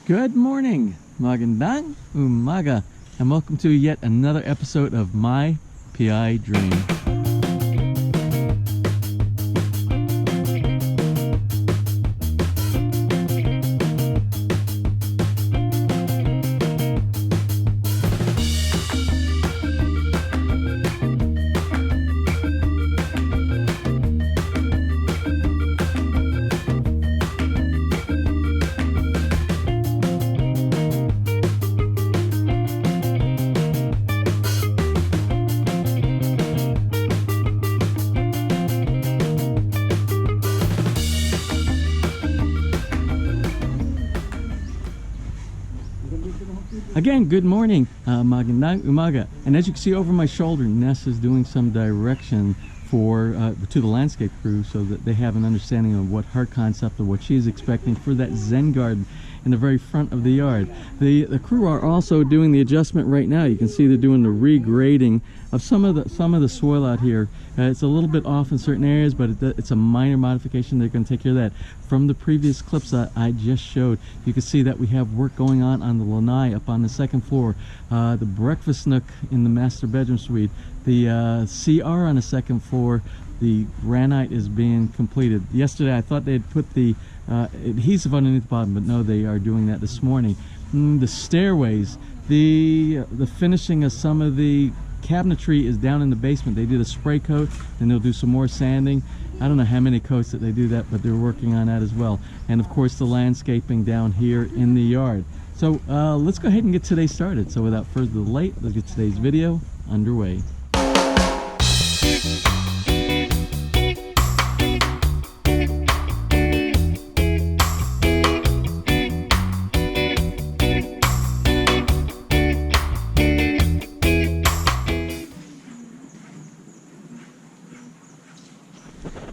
Good morning, magandang umaga, and welcome to yet another episode of My PI Dream. Again, good morning, magandang umaga, and as you can see over my shoulder, NESS is doing some direction to the landscape crew so that they have an understanding of what her concept of what she's expecting for that Zen garden in the very front of the yard. The crew are also doing the adjustment right now. You can see they're doing the regrading of some of the soil out here. It's a little bit off in certain areas, but it's a minor modification. They're going to take care of that. From the previous clips that I just showed, you can see that we have work going on the lanai up on the second floor, the breakfast nook in the master bedroom suite, the CR on the second floor. The granite is being completed. Yesterday I thought they'd put the adhesive underneath the bottom, but no, they are doing that this morning. The stairways, the finishing of some of the cabinetry is down in the basement. They did a spray coat and they'll do some more sanding. I don't know how many coats that they do that, but they're working on that as well. And of course the landscaping down here in the yard. So let's go ahead and get today started. So without further delay, let's get today's video underway.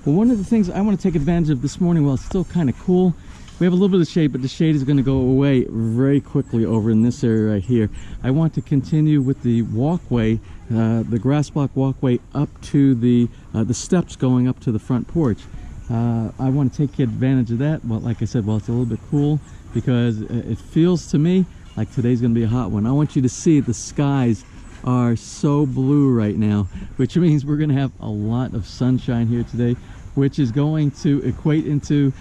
Well, one of the things I want to take advantage of this morning, while it's still kind of cool, we have a little bit of shade, but the shade is going to go away very quickly over in this area right here. I want to continue with the walkway, the grass block walkway up to the steps going up to the front porch. I want to take advantage of that. Well, like I said, while it's a little bit cool, because it feels to me like today's going to be a hot one. I want you to see the skies are so blue right now, which means we're going to have a lot of sunshine here today, which is going to equate into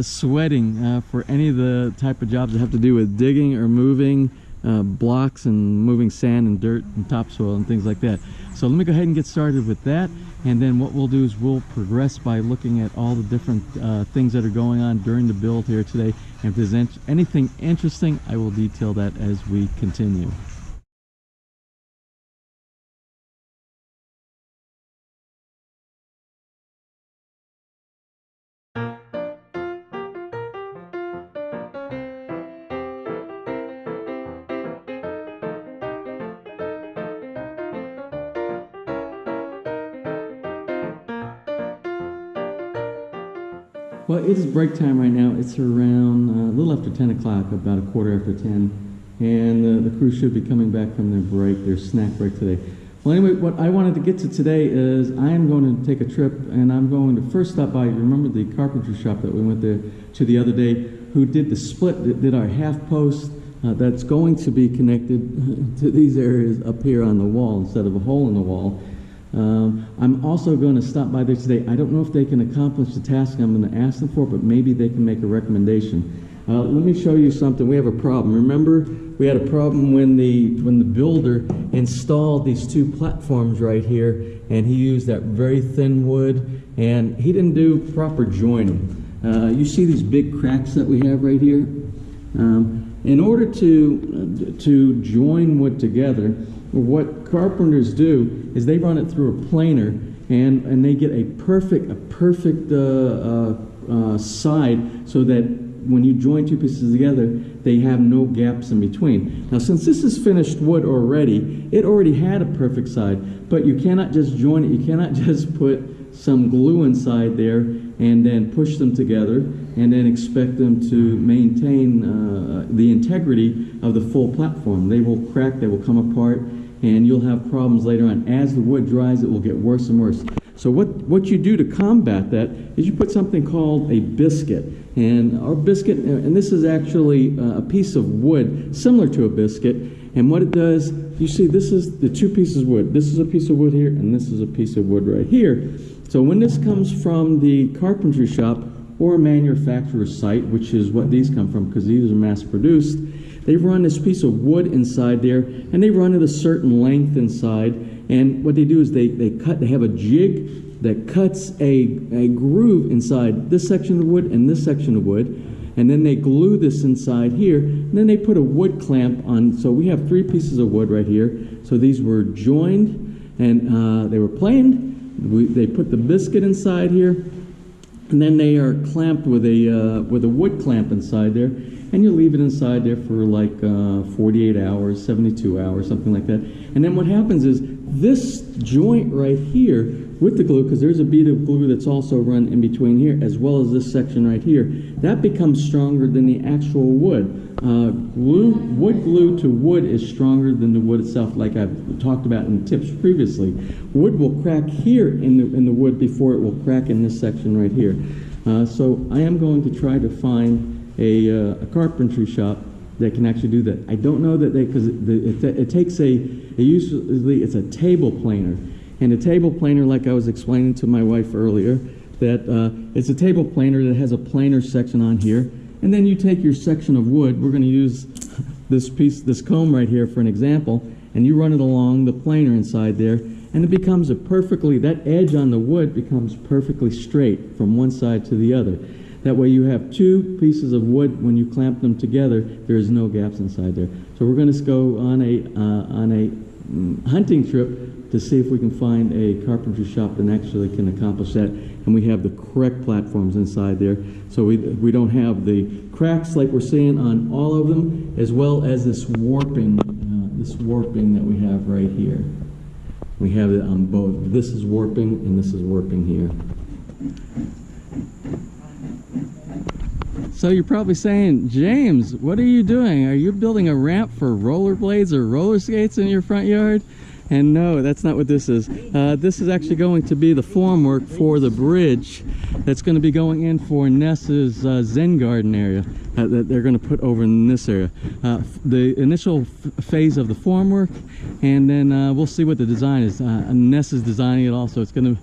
sweating for any of the type of jobs that have to do with digging or moving blocks and moving sand and dirt and topsoil and things like that. So let me go ahead and get started with that, and then what we'll do is we'll progress by looking at all the different things that are going on during the build here today, and if there's anything interesting, I will detail that as we continue. Well, it is break time right now. It's around a little after 10 o'clock, about a quarter after 10, and the crew should be coming back from their break, their snack break today. Well, anyway, what I wanted to get to today is I am going to take a trip, and I'm going to first stop by, remember the carpentry shop that we went there to the other day, who did the split, that did our half post that's going to be connected to these areas up here on the wall instead of a hole in the wall. I'm also going to stop by there today. I don't know if they can accomplish the task I'm going to ask them for, but maybe they can make a recommendation. Let me show you something. We have a problem. Remember, we had a problem when the builder installed these two platforms right here, and he used that very thin wood, and he didn't do proper joining. You see these big cracks that we have right here? In order to join wood together, what carpenters do is they run it through a planer, and they get a perfect side, so that when you join two pieces together, they have no gaps in between. Now, since this is finished wood already, it already had a perfect side, but you cannot just join it. You cannot just put some glue inside there and then push them together and then expect them to maintain the integrity of the full platform. They will crack, they will come apart, and you'll have problems later on. As the wood dries, it will get worse and worse. So what you do to combat that is you put something called a biscuit. And our biscuit, and this is actually a piece of wood similar to a biscuit. And what it does, you see this is the two pieces of wood. This is a piece of wood here, and this is a piece of wood right here. So when this comes from the carpentry shop or a manufacturer's site, which is what these come from because these are mass produced, they run this piece of wood inside there, and they run it a certain length inside. And what they do is they have a jig that cuts a groove inside this section of wood and this section of wood, and then they glue this inside here, and then they put a wood clamp on. So we have 3 pieces of wood right here. So these were joined, and they were planed. They put the biscuit inside here, and then they are clamped with a wood clamp inside there, and you leave it inside there for like 48 hours, 72 hours, something like that. And then what happens is this joint right here with the glue, because there's a bead of glue that's also run in between here, as well as this section right here, that becomes stronger than the actual wood. Wood glue to wood is stronger than the wood itself, like I've talked about in tips previously. Wood will crack here in the wood before it will crack in this section right here. So I am going to try to find a carpentry shop that can actually do that. I don't know that because it takes usually it's a table planer. And a table planer, like I was explaining to my wife earlier, that it's a table planer that has a planer section on here. And then you take your section of wood, we're going to use this comb right here for an example, and you run it along the planer inside there, and it becomes that edge on the wood becomes perfectly straight from one side to the other. That way you have 2 pieces of wood. When you clamp them together, there's no gaps inside there. So we're going to go on a hunting trip to see if we can find a carpentry shop that actually can accomplish that, and we have the correct platforms inside there, so we don't have the cracks like we're seeing on all of them, as well as this warping that we have right here. We have it on both. This is warping and this is warping here. So you're probably saying, James, what are you doing? Are you building a ramp for rollerblades or roller skates in your front yard? And no, that's not what this is. This is actually going to be the formwork for the bridge that's going to be going in for NESS's Zen Garden area that they're going to put over in this area. The initial phase of the formwork, and then we'll see what the design is. NESS is designing it also. It's going to,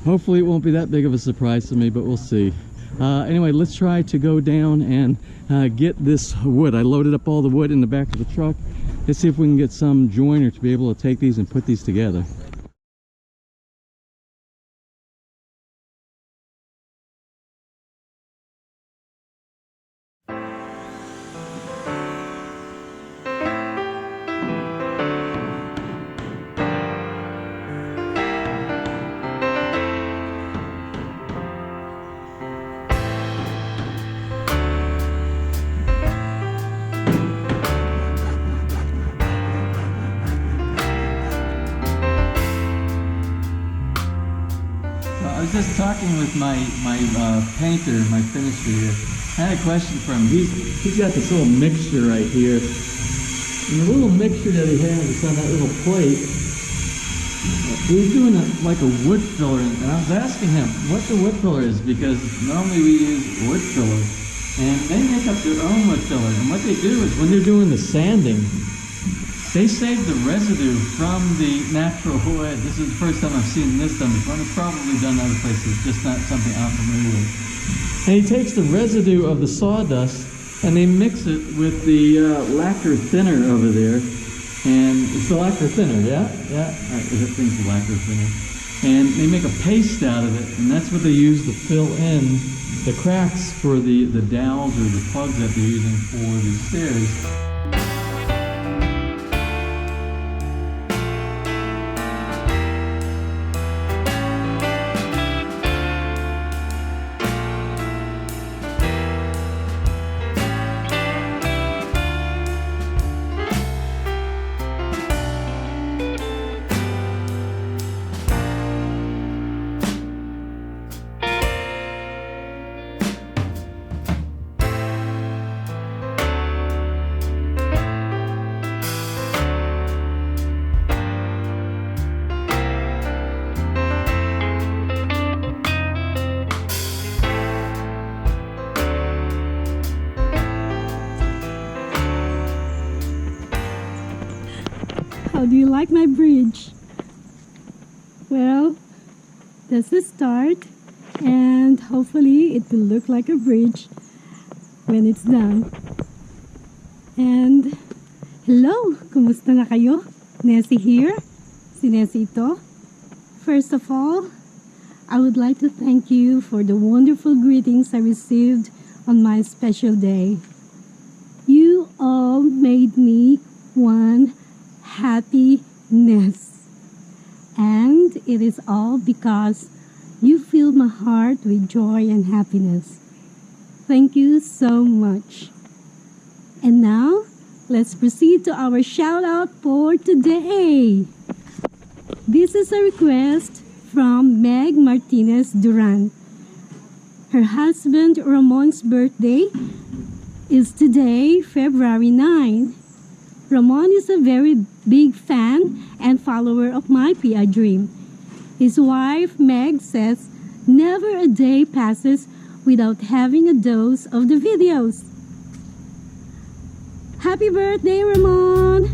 hopefully it won't be that big of a surprise to me, but we'll see. Anyway, let's try to go down and get this wood. I loaded up all the wood in the back of the truck. Let's see if we can get some joiner to be able to take these and put these together. I was just talking with my painter, my finisher here. I had a question for him. He's got this little mixture right here. And the little mixture that he has is on that little plate. He's doing like a wood filler, and I was asking him what the wood filler is, because normally we use wood filler, and they make up their own wood filler. And what they do is when they're doing the sanding, they save the residue from the natural wood. This is the first time I've seen this done before, and it's probably done other places, just not something I'm familiar with. And he takes the residue of the sawdust and they mix it with the lacquer thinner over there. And it's the lacquer thinner, yeah? Yeah, I think the lacquer thinner. And they make a paste out of it, and that's what they use to fill in the cracks for the dowels or the plugs that they're using for the stairs. like my bridge. Well, that's the start, and hopefully it will look like a bridge when it's done. And hello, kumusta na kayo? Nessie here. Si Nessie ito. First of all, I would like to thank you for the wonderful greetings I received on my special day. You all made me one happy NESS. And it is all because you filled my heart with joy and happiness. Thank you so much. And now, let's proceed to our shout out for today. This is a request from Meg Martinez Duran. Her husband Ramon's birthday is today, February 9. Ramon is a very big fan and follower of my PI Dream. His wife Meg says never a day passes without having a dose of the videos. Happy birthday, Ramon!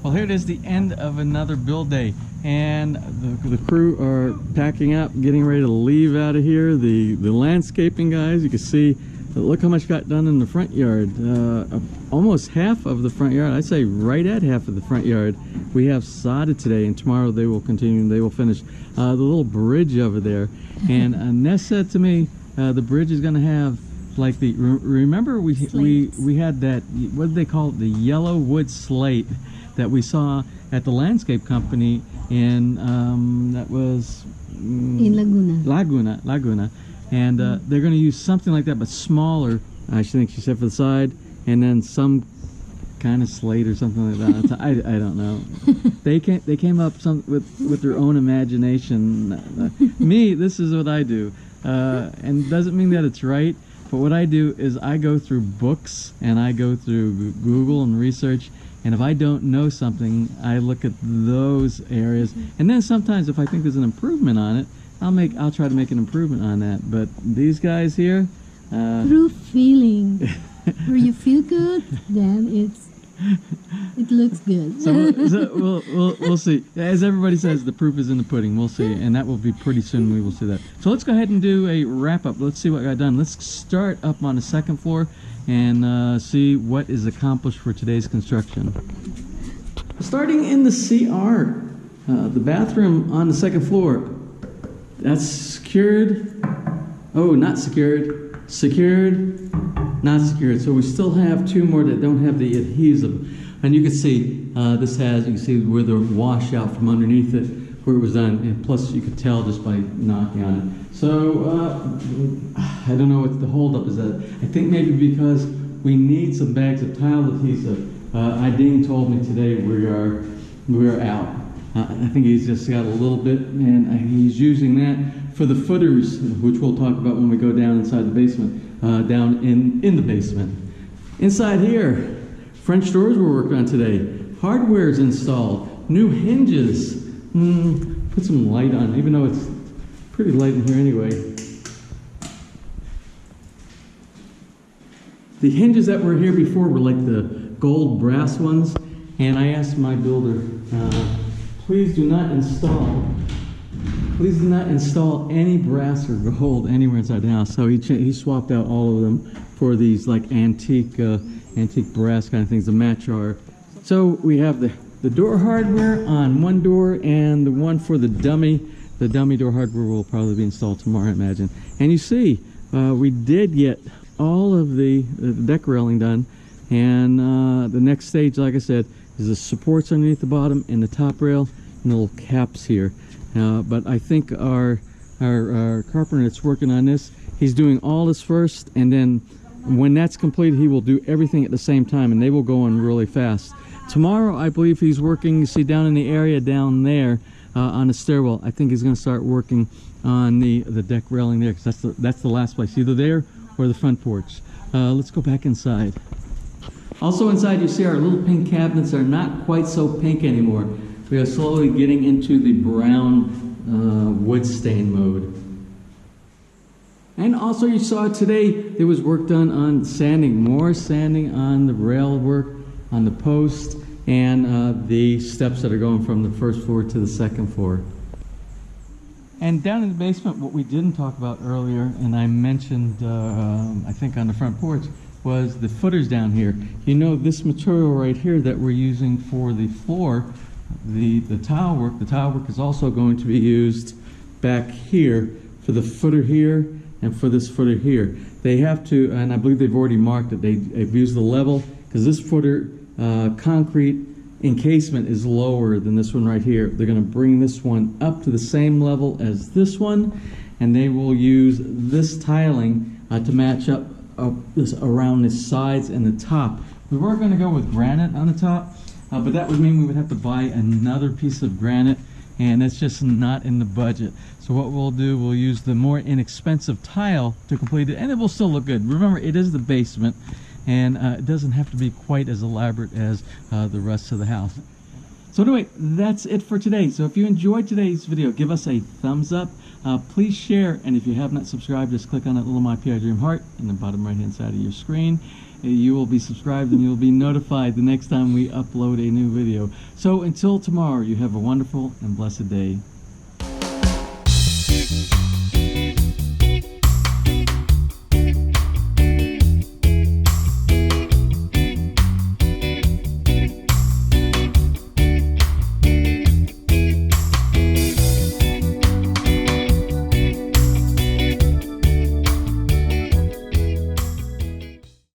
Well, here it is, the end of another build day, and the crew are packing up, getting ready to leave out of here. The landscaping guys, you can see, look how much got done in the front yard. Almost half of the front yard, I'd say right at half of the front yard, we have sodded today, and tomorrow they will continue and they will finish the little bridge over there. And Ness said to me, the bridge is going to have like the remember we had that, what did they call it, the yellow wood slate that we saw at the landscape company in that was in Laguna, and they're going to use something like that but smaller. I think she said for the side, and then some kind of slate or something like that. I don't know. They came up with their own imagination. Me, this is what I do, and doesn't mean that it's right. But what I do is I go through books and I go through Google and research, and if I don't know something, I look at those areas, and then sometimes if I think there's an improvement on it, I'll try to make an improvement on that. But these guys here, through feeling, where you feel good, then it looks good. So we'll see. As everybody says, the proof is in the pudding. We'll see, and that will be pretty soon. We will see that. So let's go ahead and do a wrap up. Let's see what got done. Let's start up on the second floor and see what is accomplished for today's construction. Starting in the CR, the bathroom on the second floor. That's secured. Oh, not secured. Secured. Not secured. So we still have two more that don't have the adhesive. And you can see you can see where the washout from underneath it, where it was done. And plus you could tell just by knocking on it. So I don't know what the holdup is at. I think maybe because we need some bags of tile adhesive. Ideen told me today we are out. I think he's just got a little bit, and he's using that for the footers, which we'll talk about when we go down inside the basement, down in the basement. Inside here, French doors were worked on today. Hardware is installed. New hinges. Put some light on, even though it's pretty light in here anyway. The hinges that were here before were like the gold brass ones, and I asked my builder, please do not install any brass or gold anywhere inside the house. So he swapped out all of them for these like antique brass kind of things to match our. So we have the door hardware on one door, and the one for the dummy. The dummy door hardware will probably be installed tomorrow, I imagine. And you see, we did get all of the deck railing done, and the next stage, like I said, is the supports underneath the bottom and the top rail and the little caps here. But I think our carpenter that's working on this, he's doing all this first, and then when that's completed, he will do everything at the same time, and they will go on really fast. Tomorrow, I believe he's working, you see down in the area down there on the stairwell, I think he's going to start working on the deck railing there, because that's the last place, either there or the front porch. Let's go back inside. Also inside, you see our little pink cabinets are not quite so pink anymore. We are slowly getting into the brown wood stain mode. And also you saw today there was work done on sanding, more sanding on the rail work, on the post, and the steps that are going from the first floor to the second floor. And down in the basement, what we didn't talk about earlier, and I mentioned I think on the front porch, was the footers down here. You know, this material right here that we're using for the floor, the tile work is also going to be used back here for the footer here and for this footer here. They have to, and I believe they've already marked it, they've used the level, because this footer concrete encasement is lower than this one right here. They're going to bring this one up to the same level as this one, and they will use this tiling to match up this around the sides and the top. We were going to go with granite on the top, but that would mean we would have to buy another piece of granite, and that's just not in the budget. So what we'll do, we'll use the more inexpensive tile to complete it, and it will still look good. Remember, it is the basement, and it doesn't have to be quite as elaborate as the rest of the house. So anyway, that's it for today. So if you enjoyed today's video, give us a thumbs up. Please share, and if you have not subscribed, just click on that little My PI Dream heart in the bottom right hand side of your screen. You will be subscribed and you will be notified the next time we upload a new video. So until tomorrow, you have a wonderful and blessed day.